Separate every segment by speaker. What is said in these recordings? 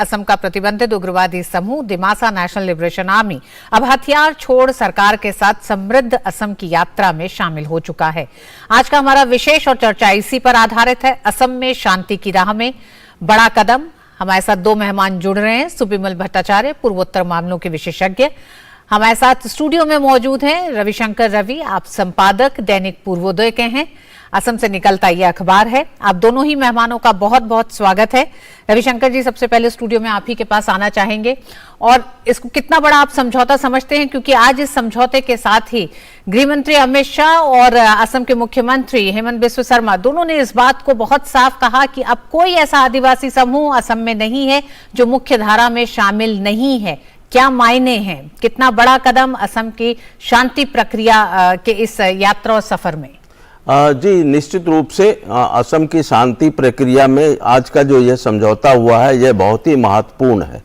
Speaker 1: असम का प्रतिबंधित उग्रवादी समूह दिमासा नेशनल लिबरेशन आर्मी अब हथियार छोड़ सरकार के साथ समृद्ध असम की यात्रा में शामिल हो चुका है। आज का हमारा विशेष और चर्चा इसी पर आधारित है। असम में शांति की राह में बड़ा कदम। हमारे साथ दो मेहमान जुड़ रहे हैं। सुबिमल भट्टाचार्य, पूर्वोत्तर मामलों के विशेषज्ञ, हमारे साथ स्टूडियो में मौजूद हैं। रविशंकर रवि, आप संपादक दैनिक पूर्वोदय के हैं, असम से निकलता यह अखबार है। आप दोनों ही मेहमानों का बहुत बहुत स्वागत है। रविशंकर जी, सबसे पहले स्टूडियो में आप ही के पास आना चाहेंगे और इसको कितना बड़ा आप समझौता समझते हैं, क्योंकि आज इस समझौते के साथ ही गृह मंत्री अमित शाह और असम के मुख्यमंत्री हेमंत बिस्व शर्मा दोनों ने इस बात को बहुत साफ कहा कि अब कोई ऐसा आदिवासी समूह असम में नहीं है जो मुख्य धारा में शामिल नहीं है। क्या मायने हैं, कितना बड़ा कदम असम की शांति प्रक्रिया के इस यात्रा और सफर में?
Speaker 2: जी, निश्चित रूप से असम की शांति प्रक्रिया में आज का जो यह समझौता हुआ है यह बहुत ही महत्वपूर्ण है।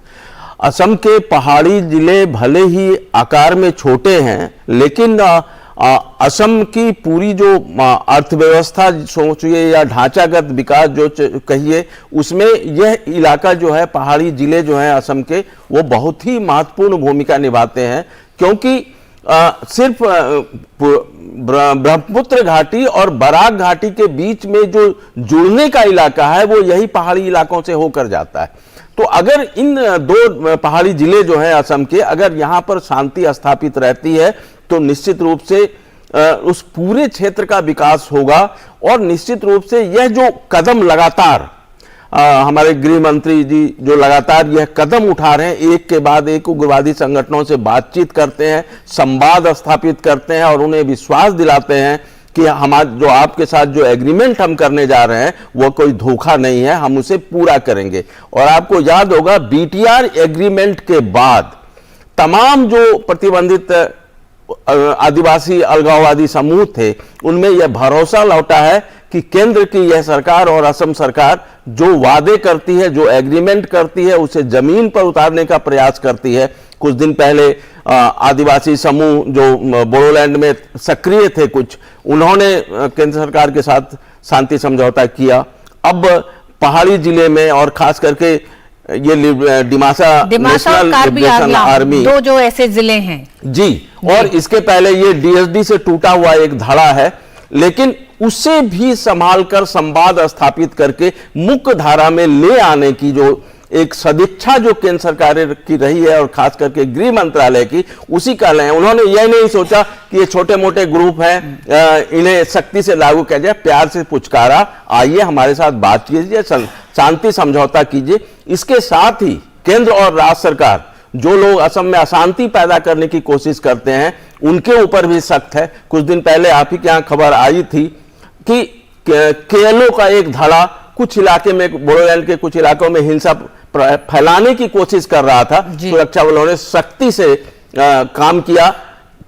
Speaker 2: असम के पहाड़ी जिले भले ही आकार में छोटे हैं, लेकिन असम की पूरी जो अर्थव्यवस्था सोचिए या ढांचागत विकास जो कहिए, उसमें यह इलाका जो है, पहाड़ी जिले जो हैं असम के, वो बहुत ही महत्वपूर्ण भूमिका निभाते हैं। क्योंकि सिर्फ ब्रह्मपुत्र घाटी और बराक घाटी के बीच में जो जुड़ने का इलाका है वो यही पहाड़ी इलाकों से होकर जाता है। तो अगर इन दो पहाड़ी जिले जो हैं असम के, अगर यहाँ पर शांति स्थापित रहती है तो निश्चित रूप से उस पूरे क्षेत्र का विकास होगा। और निश्चित रूप से यह जो कदम लगातार हमारे गृह मंत्री जी जो लगातार यह कदम उठा रहे हैं, एक के बाद एक उग्रवादी संगठनों से बातचीत करते हैं, संवाद स्थापित करते हैं और उन्हें विश्वास दिलाते हैं कि हमारा जो आपके साथ जो एग्रीमेंट हम करने जा रहे हैं वो कोई धोखा नहीं है, हम उसे पूरा करेंगे। और आपको याद होगा, बीटीआर एग्रीमेंट के बाद तमाम जो प्रतिबंधित आदिवासी अलगाववादी समूह थे, उनमें यह भरोसा लौटा है कि केंद्र की यह सरकार और असम सरकार जो वादे करती है, जो एग्रीमेंट करती है, उसे जमीन पर उतारने का प्रयास करती है। कुछ दिन पहले आदिवासी समूह जो बोडोलैंड में सक्रिय थे कुछ, उन्होंने केंद्र सरकार के साथ शांति समझौता किया। अब पहाड़ी जिले में और खास करके ये दिमासा नेशनल लिबरेशन आर्मी,
Speaker 1: दो जो ऐसे जिले हैं
Speaker 2: जी, और इसके पहले ये डीएसडी से टूटा हुआ एक धड़ा है, लेकिन उसे भी संभालकर संवाद स्थापित करके मुख्य धारा में ले आने की जो एक सदिच्छा जो केंद्र सरकार की रही है और खास करके गृह मंत्रालय की, उसी का लें। उन्होंने यह नहीं सोचा कि ये छोटे मोटे ग्रुप हैं, इन्हें सख्ती से लागू किया जाए, प्यार से पुचकारा, आइए हमारे साथ बात कीजिए, शांति समझौता कीजिए। इसके साथ ही केंद्र और राज्य सरकार जो लोग असम में अशांति पैदा करने की कोशिश करते हैं, उनके ऊपर भी सख्त है। कुछ दिन पहले आप ही के यहाँ खबर आई थी कि केएलओ का एक धड़ा कुछ इलाके में, बोडोलैंड के कुछ इलाकों में हिंसा फैलाने की कोशिश कर रहा था। सुरक्षा बलों ने सख्ती से काम किया।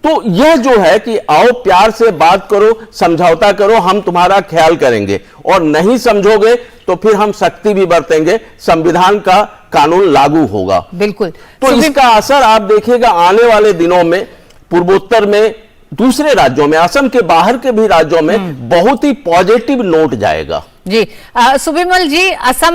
Speaker 2: तो यह जो है कि आओ प्यार से बात करो, समझौता करो, हम तुम्हारा ख्याल करेंगे, और नहीं समझोगे तो फिर हम सख्ती भी बरतेंगे, संविधान का कानून लागू होगा।
Speaker 1: बिल्कुल।
Speaker 2: तो इसका असर आप देखिएगा आने वाले दिनों में पूर्वोत्तर में, दूसरे राज्यों में, असम के बाहर के भी राज्यों में बहुत ही पॉजिटिव नोट जाएगा।
Speaker 1: जी, सुबिमल जी, असम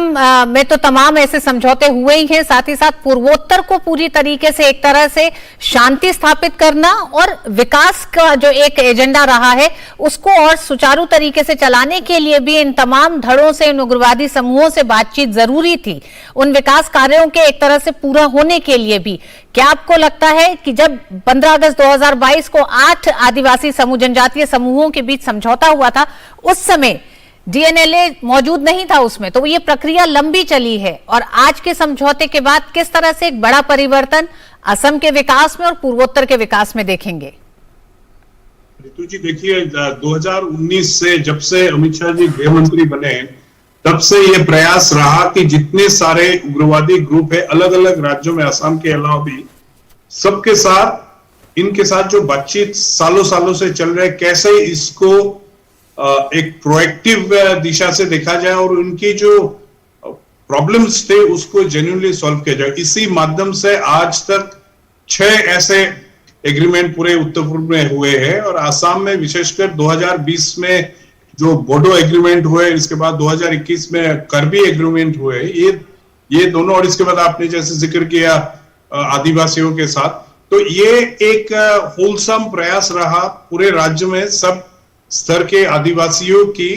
Speaker 1: में तो तमाम ऐसे समझौते हुए ही हैं, साथ ही साथ पूर्वोत्तर को पूरी तरीके से एक तरह से शांति स्थापित करना और विकास का जो एक एजेंडा रहा है उसको और सुचारू तरीके से चलाने के लिए भी इन तमाम धड़ों से, इन उग्रवादी समूहों से बातचीत जरूरी थी, उन विकास कार्यों के एक तरह से पूरा होने के लिए भी। क्या आपको लगता है कि जब 15 अगस्त 2022 को 8 आदिवासी समूह, जनजातीय समूहों के बीच समझौता हुआ था, उस समय डीएनएलए मौजूद नहीं था उसमें, तो ये प्रक्रिया लंबी चली है, और आज के समझौते के बाद किस तरह से एक बड़ा परिवर्तन असम के विकास में और पूर्वोत्तर के विकास में देखेंगे?
Speaker 3: रितु जी, देखिए 2019 से जब से अमित शाह जी गृह मंत्री बने, तब से ये प्रयास रहा कि जितने सारे उग्रवादी ग्रुप है अलग अलग राज्यों में, असम के अलावा भी, सबके साथ, इनके साथ जो बातचीत सालों सालों से चल रहे, कैसे इसको एक प्रोएक्टिव दिशा से देखा जाए और उनकी जो प्रॉब्लम्स थे उसको जेन्युइनली सॉल्व किया जाए। इसी माध्यम से आज तक 6 ऐसे एग्रीमेंट पूरे उत्तर पूर्व में हुए हैं, और आसाम में विशेषकर 2020 में जो बोडो एग्रीमेंट हुए, इसके बाद 2021 में करबी एग्रीमेंट हुए, ये दोनों, और इसके बाद आपने जैसे जिक्र किया आदिवासियों के साथ, तो ये एक होलसम प्रयास रहा पूरे राज्य में सब स्तर के आदिवासियों की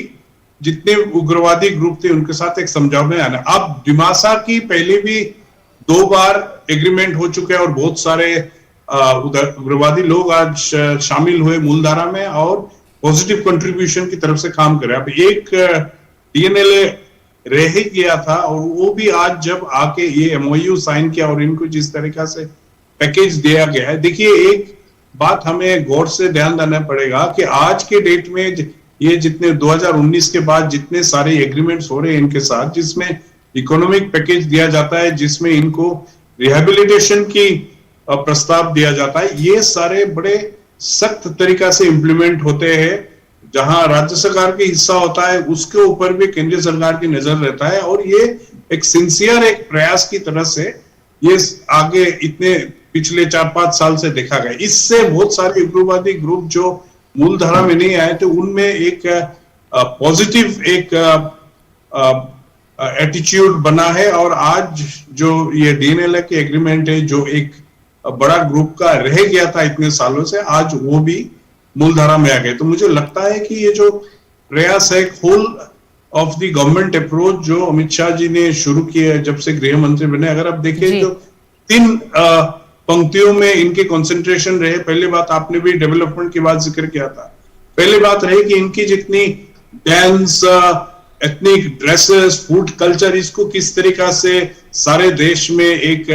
Speaker 3: जितने उग्रवादी ग्रुप थे उनके साथ एक समझौते में आना। अब डिमासा की पहले भी 2 बार एग्रीमेंट हो चुके हैं और बहुत सारे उग्रवादी लोग आज शामिल हुए मूलधारा में और पॉजिटिव कंट्रीब्यूशन की तरफ से काम कर रहे हैं। अब एक डीएनएलए रह ही गया था और वो भी आज जब आके ये एमओयू साइन किया और इनको जिस तरीका से पैकेज दिया गया है, देखिए एक बात हमें गौर से ध्यान देना पड़ेगा कि आज के डेट में ये जितने 2019 के बाद जितने सारे एग्रीमेंट्स हो रहे हैं इनके साथ, जिसमें इकोनॉमिक पैकेज दिया जाता है, जिसमें इनको रिहेबिलिटेशन की प्रस्ताव दिया जाता है, ये सारे बड़े सख्त तरीका से इंप्लीमेंट होते हैं। जहां राज्य सरकार के हिस्सा होता है उसके ऊपर भी केंद्रीय सरकार की नजर रहता है और ये एक सिंसियर एक प्रयास की तरह से ये आगे इतने पिछले 4-5 साल से देखा गया। इससे बहुत सारे उग्रवादी ग्रुप जो मूलधारा में नहीं आए थे उनमें एक पॉजिटिव एक एटीट्यूड बना है और आज जो ये डीएनएलए के एग्रीमेंट है जो एक बड़ा ग्रुप का रह गया था इतने सालों से, आज वो भी मूलधारा में आ गए। तो मुझे लगता है कि ये जो प्रयास है whole of the government approach जो अमित शाह जी ने शुरू किया जब से गृह मंत्री बने, अगर आप देखें तो 3 पंक्तियों में इनके कंसंट्रेशन रहे। पहली बात आपने भी डेवलपमेंट की बात जिक्र किया था। पहली बात रही कि इनकी जितनी dance, ethnic dresses, food culture, इसको किस तरीका से सारे देश में एक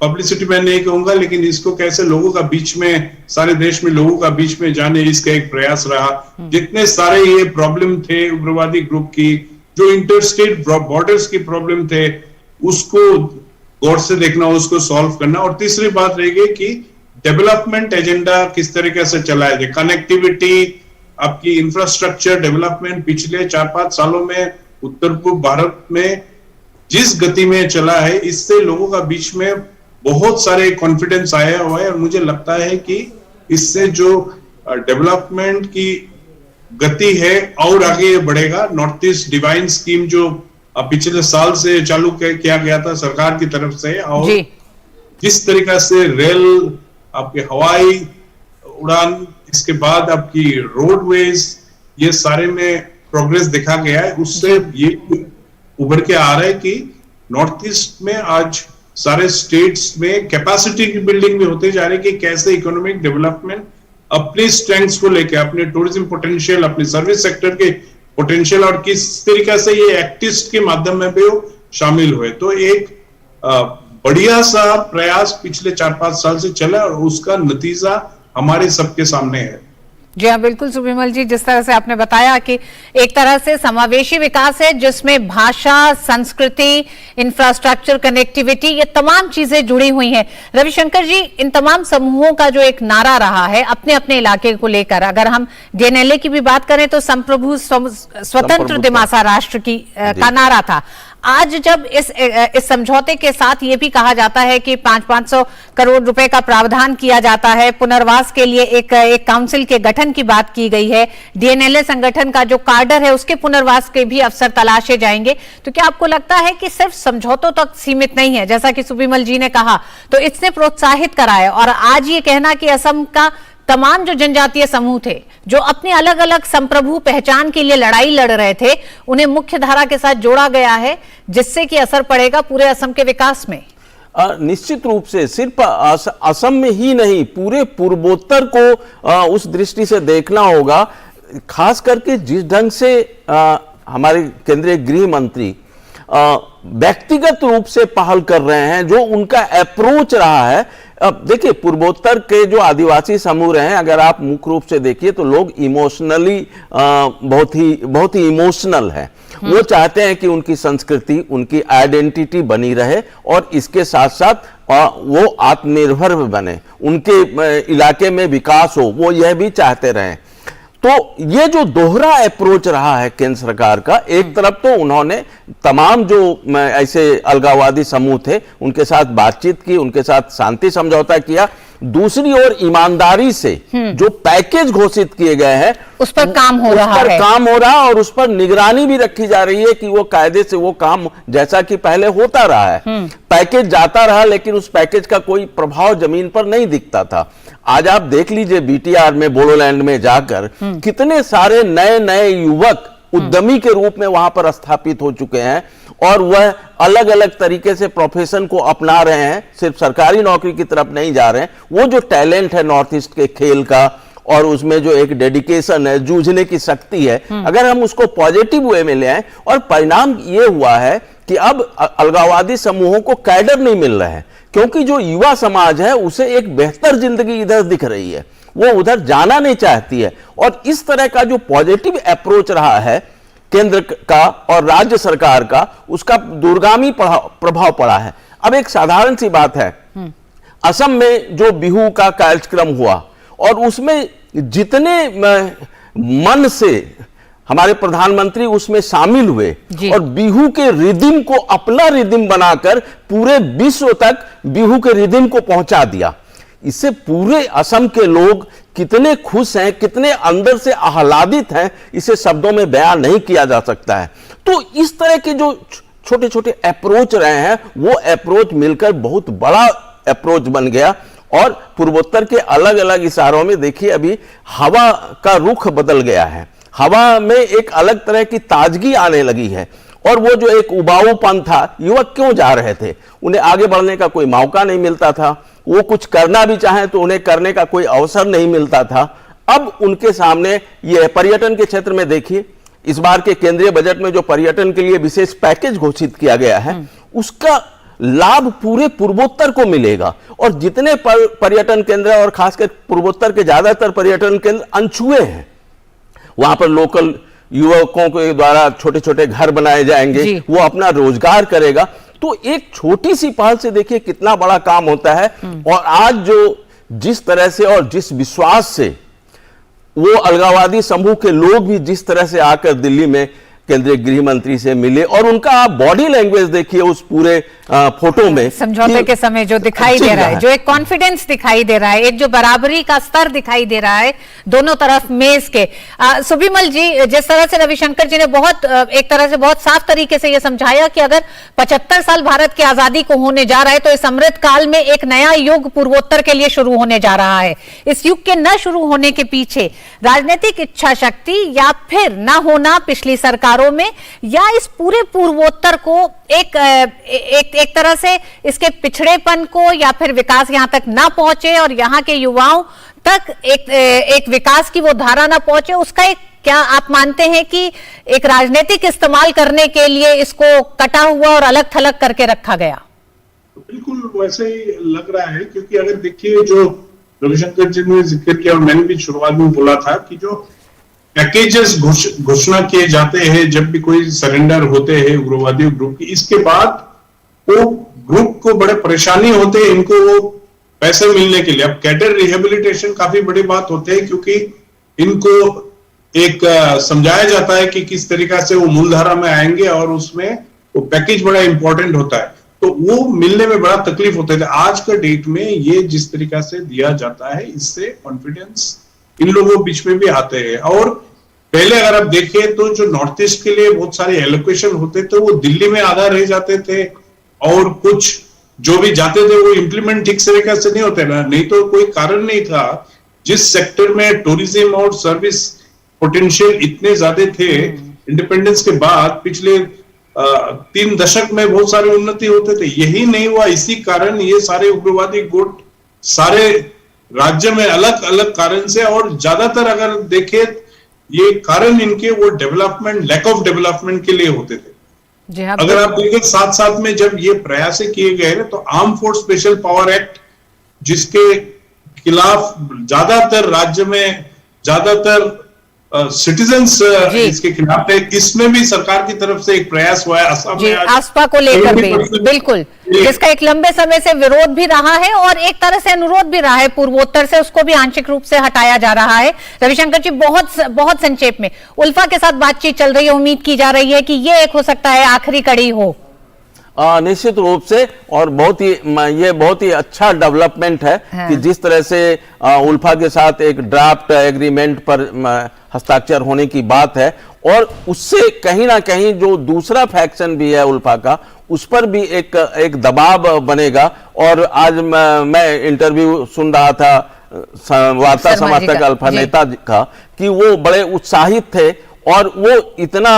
Speaker 3: पब्लिसिटी मैं नहीं कहूंगा लेकिन इसको कैसे लोगों का बीच में, सारे देश में लोगों का बीच में जाने, इसका एक प्रयास रहा। जितने सारे ये प्रॉब्लम थे उग्रवादी ग्रुप की, जो इंटरस्टेट बॉर्डर्स की प्रॉब्लम थे, उसको गौर से देखना, उसको सॉल्व करना। और तीसरी बात रहेगी कि डेवलपमेंट एजेंडा किस तरीके से चलाया जाए, कनेक्टिविटी, आपकी इंफ्रास्ट्रक्चर डेवलपमेंट पिछले 4-5 सालों में उत्तर पूर्व भारत में जिस गति में चला है, इससे लोगों का बीच में बहुत सारे कॉन्फिडेंस आया हुआ है और मुझे लगता है कि इससे जो डेवलपमेंट की गति है और आगे बढ़ेगा। नॉर्थ ईस्ट डिवाइन स्कीम जो पिछले साल से चालू किया गया था सरकार की तरफ से, और जिस तरीका से रेल, आपके हवाई उड़ान, इसके बाद आपकी रोडवेज, ये सारे में प्रोग्रेस देखा गया है, उससे ये उभर के आ रहा है कि नॉर्थ ईस्ट में आज सारे स्टेट्स में कैपेसिटी की बिल्डिंग भी होते जा रही है कि कैसे इकोनॉमिक डेवलपमेंट अपनी स्ट्रेंथ्स को लेकर, अपने टूरिज्म पोटेंशियल, अपने सर्विस सेक्टर के पोटेंशियल और किस तरीके से ये एक्टिस्ट के माध्यम में भी शामिल हुए। तो एक बढ़िया सा प्रयास पिछले 4-5 साल से चला और उसका नतीजा हमारे सबके सामने है।
Speaker 1: जी हाँ, बिल्कुल सुबिमल जी, जिस तरह से आपने बताया कि एक तरह से समावेशी विकास है जिसमें भाषा, संस्कृति, इंफ्रास्ट्रक्चर, कनेक्टिविटी, ये तमाम चीजें जुड़ी हुई हैं। रविशंकर जी, इन तमाम समूहों का जो एक नारा रहा है अपने अपने इलाके को लेकर, अगर हम डीएनएलए की भी बात करें तो संप्रभु स्वतंत्र दिमासा राष्ट्र की का नारा था। आज जब इस समझौते के साथ ये भी कहा जाता है कि 500 करोड़ रुपए का प्रावधान किया जाता है, पुनर्वास के लिए एक काउंसिल के गठन की बात की गई है, डीएनएलए संगठन का जो कार्डर है उसके पुनर्वास के भी अवसर तलाशे जाएंगे, तो क्या आपको लगता है कि सिर्फ समझौतों तक सीमित नहीं है, जैसा कि सुबिमल जी ने कहा, तो इसने प्रोत्साहित करा है? और आज ये कहना कि असम का तमाम जो जनजातीय समूह थे जो अपनी अलग अलग संप्रभु पहचान के लिए लड़ाई लड़ रहे थे, उन्हें मुख्य धारा के साथ जोड़ा गया है, जिससे कि असर पड़ेगा पूरे असम के विकास में।
Speaker 2: निश्चित रूप से सिर्फ असम में ही नहीं, पूरे पूर्वोत्तर को उस दृष्टि से देखना होगा। खास करके जिस ढंग से हमारे केंद्रीय गृह मंत्री व्यक्तिगत रूप से पहल कर रहे हैं, जो उनका अप्रोच रहा है। अब देखिए, पूर्वोत्तर के जो आदिवासी समूह रहे हैं, अगर आप मुख्य रूप से देखिए तो लोग इमोशनली बहुत ही इमोशनल है। वो चाहते हैं कि उनकी संस्कृति, उनकी आइडेंटिटी बनी रहे और इसके साथ साथ वो आत्मनिर्भर बने, उनके इलाके में विकास हो, वो यह भी चाहते रहे। तो ये जो दोहरा अप्रोच रहा है केंद्र सरकार का, एक तरफ तो उन्होंने तमाम जो ऐसे अलगाववादी समूह थे उनके साथ बातचीत की, उनके साथ शांति समझौता किया, दूसरी ओर ईमानदारी से जो पैकेज घोषित किए गए हैं
Speaker 1: उस पर काम हो रहा है,
Speaker 2: काम हो रहा और उस पर निगरानी भी रखी जा रही है कि वो कायदे से वो काम जैसा कि पहले होता रहा है। पैकेज जाता रहा लेकिन उस पैकेज का कोई प्रभाव जमीन पर नहीं दिखता था। आज आप देख लीजिए बीटीआर में, बोडोलैंड में जाकर कितने सारे नए नए युवक उद्यमी के रूप में वहां पर स्थापित हो चुके हैं और वह अलग अलग तरीके से प्रोफेशन को अपना रहे हैं, सिर्फ सरकारी नौकरी की तरफ नहीं जा रहे हैं। वो जो टैलेंट है नॉर्थ ईस्ट के खेल का और उसमें जो एक डेडिकेशन है, जूझने की शक्ति है, अगर हम उसको पॉजिटिव वे में ले आए, और परिणाम ये हुआ है कि अब अलगाववादी समूहों को कैडर नहीं मिल रहे हैं, क्योंकि जो युवा समाज है उसे एक बेहतर जिंदगी इधर दिख रही है, वो उधर जाना नहीं चाहती है। और इस तरह का जो पॉजिटिव अप्रोच रहा है केंद्र का और राज्य सरकार का, उसका दूरगामी प्रभाव पड़ा है। अब एक साधारण सी बात है, असम में जो बिहू का कार्यक्रम हुआ और उसमें जितने मन से हमारे प्रधानमंत्री उसमें शामिल हुए और बिहू के रिदिम को अपना रिदिम बनाकर पूरे विश्व तक बिहू के रिदिम को पहुंचा दिया, इससे पूरे असम के लोग कितने खुश हैं, कितने अंदर से आह्लादित हैं, इसे शब्दों में बयान नहीं किया जा सकता है। तो इस तरह के जो छोटे छोटे अप्रोच रहे हैं वो अप्रोच मिलकर बहुत बड़ा अप्रोच बन गया और पूर्वोत्तर के अलग अलग इशारों में देखिए अभी हवा का रुख बदल गया है, हवा में एक अलग तरह की ताजगी आने लगी है। और वो जो एक उबाऊपन था, युवक क्यों जा रहे थे, उन्हें आगे बढ़ने का कोई मौका नहीं मिलता था, वो कुछ करना भी चाहें तो उन्हें करने का कोई अवसर नहीं मिलता था। अब उनके सामने ये पर्यटन के क्षेत्र में देखिए, इस बार के केंद्रीय बजट में जो पर्यटन के लिए विशेष पैकेज घोषित किया गया है उसका लाभ पूरे पूर्वोत्तर को मिलेगा। और जितने पर्यटन केंद्र और खासकर पूर्वोत्तर के ज्यादातर पर्यटन केंद्र अनछुए हैं, वहां पर लोकल युवकों के द्वारा छोटे छोटे घर बनाए जाएंगे, वो अपना रोजगार करेगा। तो एक छोटी सी पहल से देखिए कितना बड़ा काम होता है। और आज जो जिस तरह से और जिस विश्वास से वो अलगाववादी समूह के लोग भी जिस तरह से आकर दिल्ली में केंद्रीय गृह मंत्री से मिले, और उनका आप बॉडी लैंग्वेज देखिए उस पूरे फोटो में
Speaker 1: समझौते के समय जो दिखाई दे रहा है, जो एक कॉन्फिडेंस दिखाई दे रहा है, एक जो बराबरी का स्तर दिखाई दे रहा है दोनों तरफ मेज के। सुबिमल जी, जिस तरह से रविशंकर जी ने बहुत एक तरह से बहुत साफ तरीके से यह समझाया कि अगर 75 साल भारत की आजादी को होने जा रहा है तो इस अमृत काल में एक नया युग पूर्वोत्तर के लिए शुरू होने जा रहा है। इस युग के न शुरू होने के पीछे राजनीतिक इच्छा शक्ति या फिर न होना पिछली सरकारों में, या इस पूरे पूर्वोत्तर को एक तरह से इसके पिछड़ेपन को या फिर विकास यहां तक ना पहुंचे और यहां के युवाओं तक एक विकास की वो धारा ना पहुंचे, उसका एक क्या आप मानते हैं कि एक राजनीतिक इस्तेमाल करने के लिए इसको कटा हुआ और अलग थलग करके रखा गया?
Speaker 3: बिल्कुल वैसे ही लग रहा है, क्योंकि अगर देखिए जो रविशंकर जी ने जिक्र किया और मैंने भी शुरुआत में बोला था कि जो पैकेजेस घोषणा किए जाते हैं जब भी कोई सरेंडर होते हैं उग्रवादी ग्रुप की, इसके बाद वो ग्रुप को बड़े परेशानी होते हैं इनको वो पैसे मिलने के लिए। अब कैडर रिहेबिलिटेशन काफी बड़ी बात होते हैं, क्योंकि इनको एक समझाया जाता है कि किस तरीका से वो मूलधारा में आएंगे और उसमें वो पैकेज बड़ा इंपॉर्टेंट होता है, तो वो मिलने में बड़ा तकलीफ होता है। आज का डेट में ये जिस तरीका से दिया जाता है, इससे कॉन्फिडेंस इन लोगों के बीच में भी आते हैं। और पहले अगर आप देखें तो जो नॉर्थ ईस्ट के लिए बहुत सारे एलोकेशन होते थे वो दिल्ली में आधा रह जाते थे, और कुछ जो भी जाते थे वो इंप्लीमेंट ठीक तरीके से नहीं होते ना, नहीं तो कोई कारण नहीं था। जिस सेक्टर में टूरिज्म और सर्विस पोटेंशियल इतने ज्यादा थे, इंडिपेंडेंस के बाद पिछले 3 दशक में बहुत सारी उन्नति होते थे, यही नहीं हुआ। इसी कारण ये सारे उग्रवादी गुट सारे राज्य में अलग अलग कारण से, और ज्यादातर अगर देखें ये कारण इनके वो डेवलपमेंट, लैक ऑफ डेवलपमेंट के लिए होते थे। अगर आप देखें साथ साथ में जब ये प्रयास किए गए ना, तो arm force special power act जिसके खिलाफ ज्यादातर राज्य में ज्यादातर सिटीजन्स इसके खिलाफ है, इसमें भी सरकार की तरफ से एक प्रयास हुआ है असम में
Speaker 1: आसपा को लेकर भी, बिल्कुल, जिसका एक लंबे समय से विरोध भी रहा है और एक तरह से अनुरोध भी रहा है पूर्वोत्तर से, उसको भी आंशिक रूप से हटाया जा रहा है। रविशंकर जी, बहुत संक्षेप में, उल्फा के साथ बातचीत चल रही है, उम्मीद की जा रही है कि ये एक हो सकता है आखिरी कड़ी हो।
Speaker 2: निश्चित रूप से, और ये बहुत ही अच्छा डेवलपमेंट है कि जिस तरह से उल्फा के साथ एक ड्राफ्ट एग्रीमेंट पर हस्ताक्षर होने की बात है, और उससे कहीं ना कहीं जो दूसरा फैक्शन भी है उल्फा का, उस पर भी एक दबाव बनेगा। और आज मैं इंटरव्यू सुन रहा था वार्ता समर्थक अल्फा नेता का कि वो बड़े उत्साहित थे और वो इतना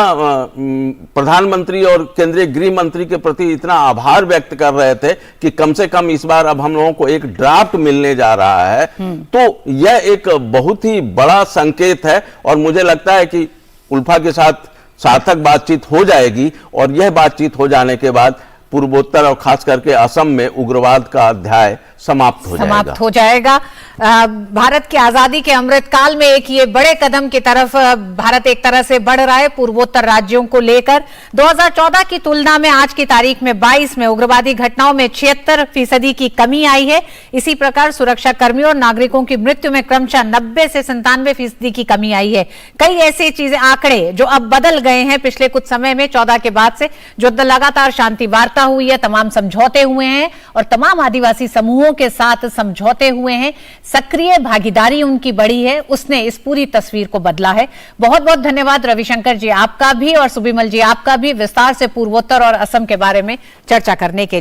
Speaker 2: प्रधानमंत्री और केंद्रीय गृह मंत्री के प्रति इतना आभार व्यक्त कर रहे थे कि कम से कम इस बार अब हम लोगों को एक ड्राफ्ट मिलने जा रहा है। तो यह एक बहुत ही बड़ा संकेत है और मुझे लगता है कि उल्फा के साथ सार्थक बातचीत हो जाएगी और यह बातचीत हो जाने के बाद पूर्वोत्तर और खास करके असम में उग्रवाद का अध्याय समाप्त हो जाएगा।
Speaker 1: भारत की आजादी के अमृत काल में एक ये बड़े कदम की तरफ भारत एक तरह से बढ़ रहा है पूर्वोत्तर राज्यों को लेकर। 2014 की तुलना में आज की तारीख में 22 में उग्रवादी घटनाओं में 76% की कमी आई है। इसी प्रकार सुरक्षा कर्मियों और नागरिकों की मृत्यु में क्रमशः 90 से 97% की कमी आई है। कई ऐसी चीजें, आंकड़े जो अब बदल गए हैं पिछले कुछ समय में 14 के बाद से, जो लगातार शांति वार्ता हुई है, तमाम समझौते हुए हैं और तमाम आदिवासी समूहों के साथ समझौते हुए हैं, सक्रिय भागीदारी उनकी बढ़ी है, उसने इस पूरी तस्वीर को बदला है। बहुत बहुत धन्यवाद रविशंकर जी आपका भी और सुबिमल जी आपका भी विस्तार से पूर्वोत्तर और असम के बारे में चर्चा करने के लिए।